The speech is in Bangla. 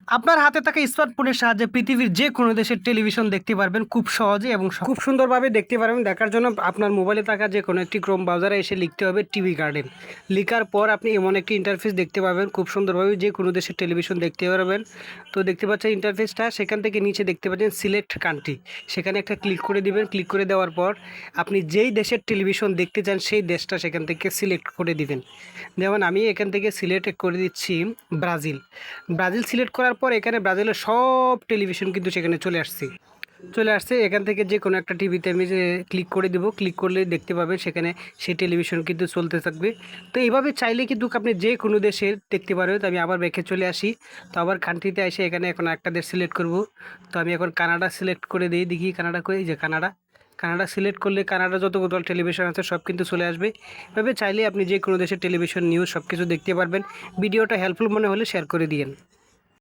আপনার হাতে থাকা স্মার্টফোনের সাহায্যে পৃথিবীর যে কোনো দেশের টেলিভিশন দেখতে পারবেন খুব সহজে এবং খুব সুন্দরভাবে দেখতে পারবেন। দেখার জন্য আপনার মোবাইলে থাকা যে কোনো একটি ক্রোম ব্রাউজারে এসে লিখতে হবে টিভি গার্ডেন। লেখার পর আপনি এমন একটি ইন্টারফেস দেখতে পাবেন, খুব সুন্দরভাবে যে কোনো দেশের টেলিভিশন দেখতে পারবেন। তো দেখতে পাচ্ছেন ইন্টারফেসটা, সেখান থেকে নিচে দেখতে পাচ্ছেন সিলেক্ট কান্ট্রি, সেখানে একটা ক্লিক করে দিবেন। ক্লিক করে দেওয়ার পর আপনি যেই দেশের টেলিভিশন দেখতে চান সেই দেশটা সেখান থেকে সিলেক্ট করে দিবেন। যেমন আমি এখান থেকে সিলেক্ট করে দিচ্ছি ব্রাজিল। ব্রাজিল সিলেক্ট করার পর এখানে ব্রাজিলের সব টেলিভিশন কিন্তু সেখানে চলে আসছে। এখান থেকে যে কোনো একটা টিভিতে আমি যে ক্লিক করে দেবো, ক্লিক করলে দেখতে পাবেন সেখানে সেই টেলিভিশন কিন্তু চলতে থাকবে। তো এইভাবে চাইলে কিন্তু আপনি যে কোনো দেশের দেখতে পারবেন। তো আমি আবার ব্যাকে চলে আসি, তো আবার কান্ট্রিতে এসে এখানে এখন একটা দেশ সিলেক্ট করব। তো আমি এখন কানাডা সিলেক্ট করে দিই, দেখি কানাডা করে, এই যে কানাডা সিলেক্ট করলে কানাডা যতগুলো টেলিভিশন আছে সব কিন্তু চলে আসবে। এভাবে চাইলে আপনি যে কোনো দেশের টেলিভিশন নিউজ সব কিছু দেখতে পারবেন। ভিডিওটা হেল্পফুল মনে হলে শেয়ার করে দিয়েন।